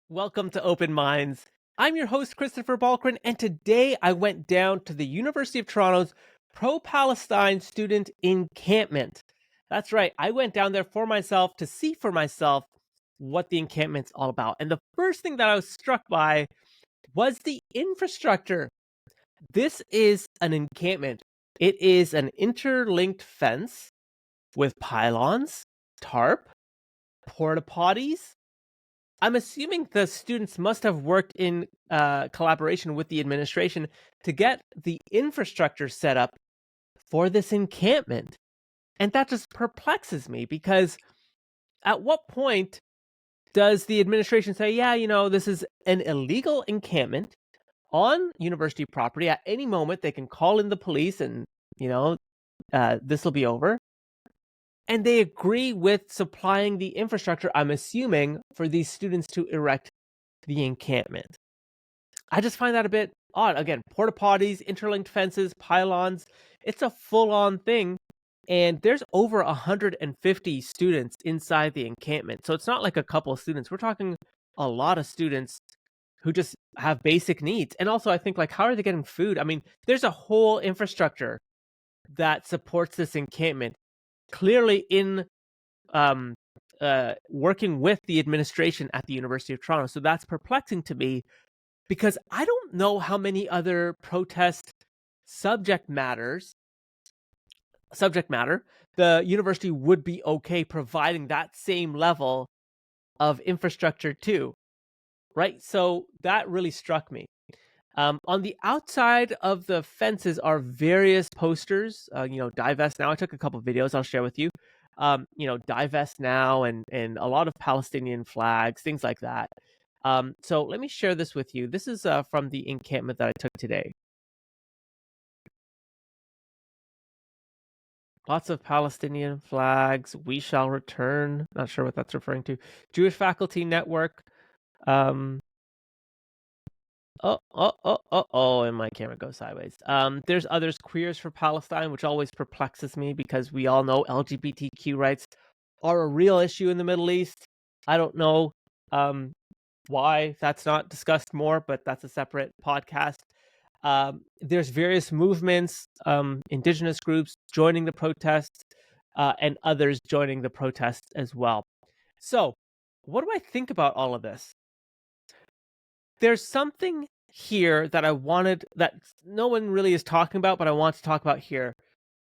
Welcome to Open Minds. I'm your host, Christopher Balkaran, and today I went down to the University of Toronto's Pro-Palestine student encampment. That's right, I went down there for myself to see for myself what the encampment's all about. And the first thing that I was struck by was the infrastructure. This is an encampment. It is an interlinked fence with pylons, tarp, porta potties. I'm assuming the students must have worked in collaboration with the administration to get the infrastructure set up for this encampment. And that just perplexes me because at what point does the administration say, yeah, this is an illegal encampment on university property? At any moment, they can call in the police and, this will be over. And they agree with supplying the infrastructure, I'm assuming, for these students to erect the encampment. I just find that a bit odd. Again, porta potties, interlinked fences, pylons. It's a full-on thing. And there's over 150 students inside the encampment. So it's not like a couple of students. We're talking a lot of students who just have basic needs. And also, I think, how are they getting food? I mean, there's a whole infrastructure that supports this encampment, clearly in working with the administration at the University of Toronto. So that's perplexing to me because I don't know how many other protest subject matter the university would be okay providing that same level of infrastructure to, right? So that really struck me. On the outside of the fences are various posters, Divest Now. I took a couple of videos I'll share with you. Divest Now and a lot of Palestinian flags, things like that. So let me share this with you. This is from the encampment that I took today. Lots of Palestinian flags. We shall return. Not sure what that's referring to. Jewish Faculty Network. And my camera goes sideways. There's others. Queers for Palestine, which always perplexes me because we all know LGBTQ rights are a real issue in the Middle East. I don't know why that's not discussed more, but that's a separate podcast. There's various movements, indigenous groups joining the protests, and others joining the protests as well. So, what do I think about all of this? There's something here that that no one really is talking about, but I want to talk about here.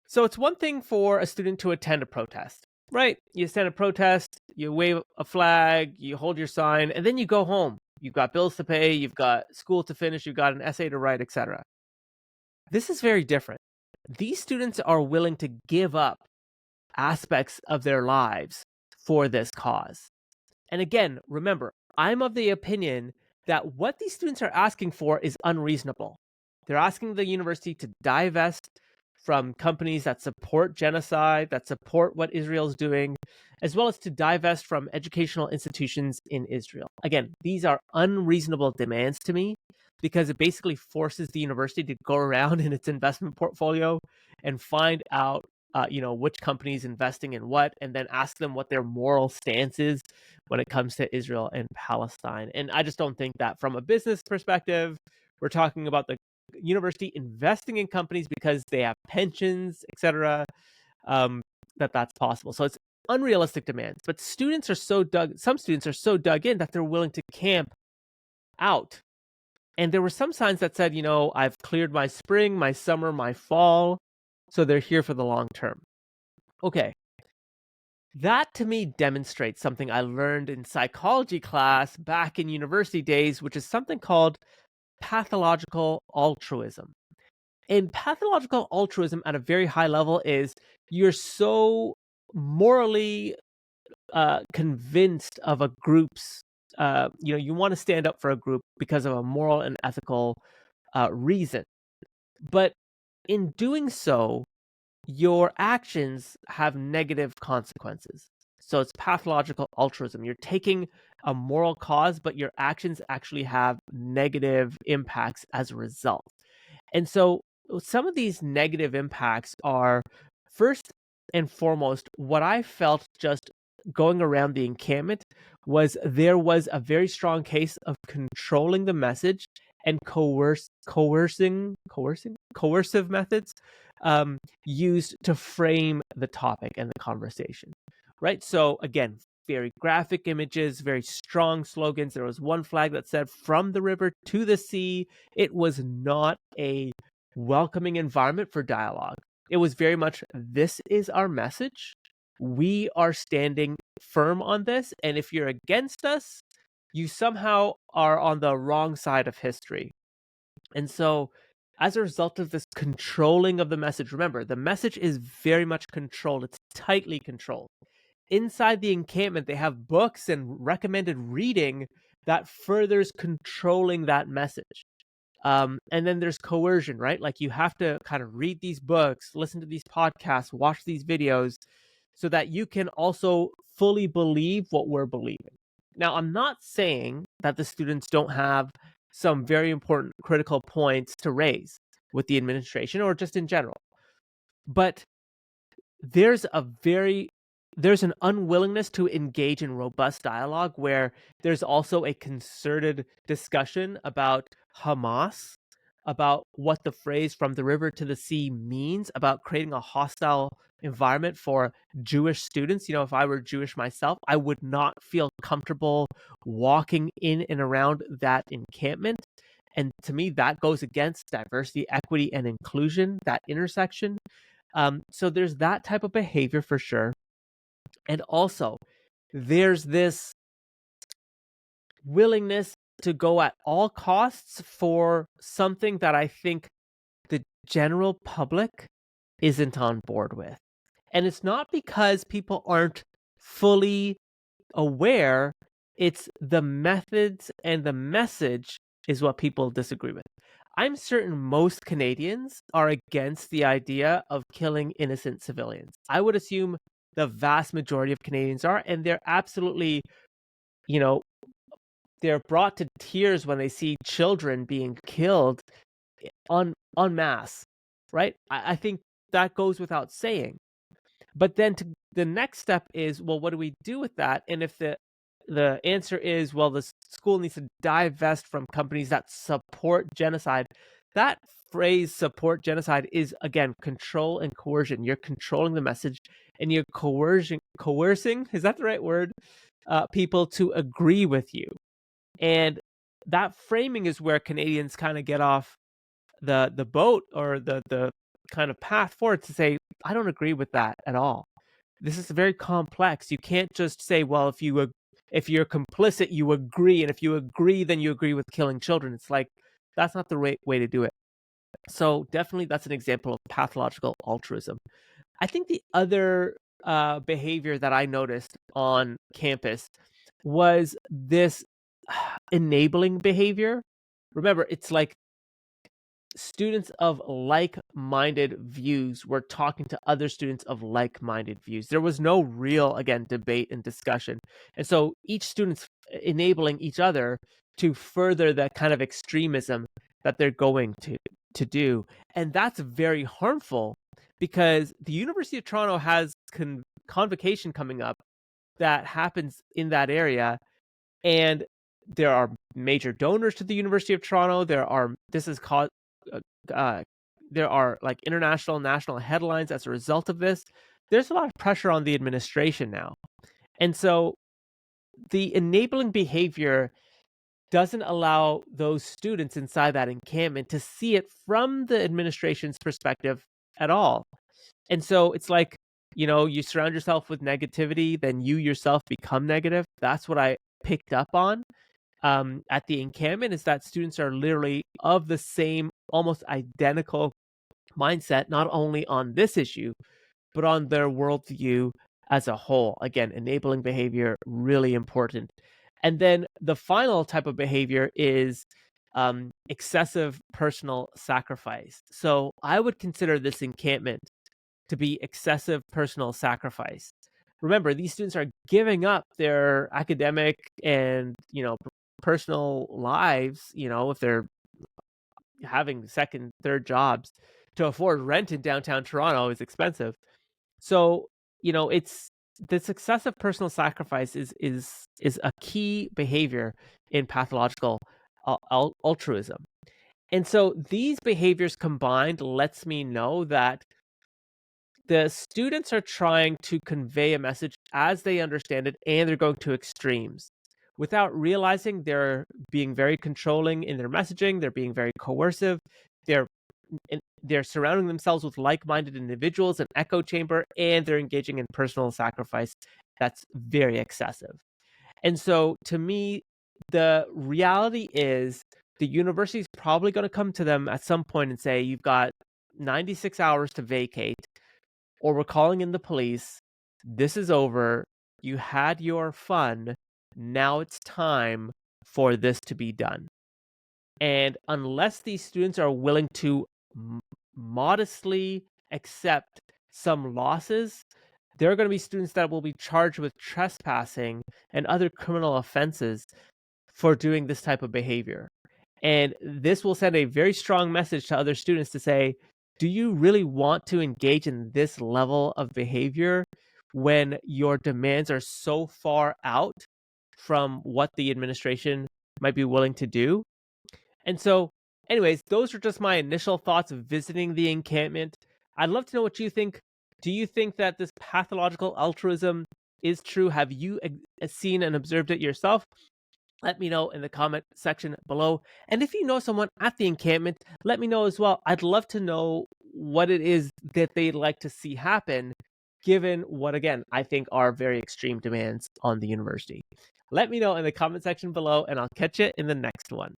So it's one thing for a student to attend a protest, right? You attend a protest, you wave a flag, you hold your sign, and then you go home. You've got bills to pay, you've got school to finish, you've got an essay to write, etc. This is very different. These students are willing to give up aspects of their lives for this cause. And again, remember, I'm of the opinion that what these students are asking for is unreasonable. They're asking the university to divest from companies that support genocide, that support what Israel's doing, as well as to divest from educational institutions in Israel. Again, these are unreasonable demands to me because it basically forces the university to go around in its investment portfolio and find out which company is investing in what, and then ask them what their moral stance is when it comes to Israel and Palestine. And I just don't think that from a business perspective, we're talking about the university investing in companies because they have pensions, etc., that's possible. So it's unrealistic demands. But some students are so dug in that they're willing to camp out. And there were some signs that said, I've cleared my spring, my summer, my fall. So they're here for the long term. Okay. That to me demonstrates something I learned in psychology class back in university days, which is something called pathological altruism. And pathological altruism at a very high level is you're so morally convinced of a group's, you want to stand up for a group because of a moral and ethical reason. But in doing so, your actions have negative consequences. So it's pathological altruism. You're taking a moral cause, but your actions actually have negative impacts as a result. And so some of these negative impacts are, first and foremost, what I felt just going around the encampment was there was a very strong case of controlling the message and coercive methods used to frame the topic and the conversation, right? So again, very graphic images, very strong slogans. There was one flag that said "From the river to the sea." It was not a welcoming environment for dialogue. It was very much, this is our message. We are standing firm on this, and if you're against us, you somehow are on the wrong side of history. And so, as a result of this controlling of the message, remember, the message is very much controlled. It's tightly controlled. Inside the encampment, they have books and recommended reading that furthers controlling that message. And then there's coercion, right? Like, you have to kind of read these books, listen to these podcasts, watch these videos, so that you can also fully believe what we're believing. Now, I'm not saying that the students don't have some very important critical points to raise with the administration or just in general, but there's an unwillingness to engage in robust dialogue where there's also a concerted discussion about Hamas, about what the phrase "from the river to the sea" means, about creating a hostile environment for Jewish students. You know, if I were Jewish myself, I would not feel comfortable walking in and around that encampment. And to me, that goes against diversity, equity, and inclusion, that intersection. So there's that type of behavior for sure. And also, there's this willingness to go at all costs for something that I think the general public isn't on board with. And it's not because people aren't fully aware, it's the methods and the message is what people disagree with. I'm certain most Canadians are against the idea of killing innocent civilians. I would assume the vast majority of Canadians are, and they're absolutely, you know, they're brought to tears when they see children being killed en masse, right? I think that goes without saying. But then the next step is, well, what do we do with that? And if the answer is, well, the school needs to divest from companies that support genocide, that phrase "support genocide" is, again, control and coercion. You're controlling the message and you're coercing, is that the right word? People to agree with you. And that framing is where Canadians kind of get off the boat, or the kind of path forward, to say, I don't agree with that at all. This is very complex. You can't just say, well, if you're complicit, you agree, and if you agree, then you agree with killing children. It's like, that's not the right way to do it. So definitely that's an example of pathological altruism. I think the other behavior that I noticed on campus was this enabling behavior. Remember, it's like students of like-minded views were talking to other students of like-minded views. There was no real, again, debate and discussion. And so each student's enabling each other to further that kind of extremism that they're going to do. And that's very harmful, because the University of Toronto has convocation coming up that happens in that area. And there are major donors to the University of Toronto. There are like international, national headlines as a result of this. There's a lot of pressure on the administration now. And so the enabling behavior doesn't allow those students inside that encampment to see it from the administration's perspective at all. And so it's like, you surround yourself with negativity, then you yourself become negative. That's what I picked up on at the encampment, is that students are literally of the same, almost identical mindset, not only on this issue, but on their worldview as a whole. Again, enabling behavior, really important. And then the final type of behavior is excessive personal sacrifice. So I would consider this encampment to be excessive personal sacrifice. Remember, these students are giving up their academic and, personal lives, if they're having second, third jobs, to afford rent in downtown Toronto is expensive. So, it's this excessive personal sacrifice is a key behavior in pathological altruism. And so these behaviors combined lets me know that the students are trying to convey a message as they understand it, and they're going to extremes. Without realizing, they're being very controlling in their messaging, they're being very coercive, they're they're surrounding themselves with like-minded individuals, an echo chamber, and they're engaging in personal sacrifice that's very excessive. And so to me, the reality is the university is probably going to come to them at some point and say, you've got 96 hours to vacate, or we're calling in the police. This is over. You had your fun. Now it's time for this to be done. And unless these students are willing to modestly accept some losses, there are going to be students that will be charged with trespassing and other criminal offenses for doing this type of behavior. And this will send a very strong message to other students to say, do you really want to engage in this level of behavior when your demands are so far out from what the administration might be willing to do? And so, anyways, those are just my initial thoughts of visiting the encampment. I'd love to know what you think. Do you think that this pathological altruism is true? Have you seen and observed it yourself? Let me know in the comment section below. And if you know someone at the encampment, let me know as well. I'd love to know what it is that they'd like to see happen, given what, again, I think are very extreme demands on the university. Let me know in the comment section below, and I'll catch you in the next one.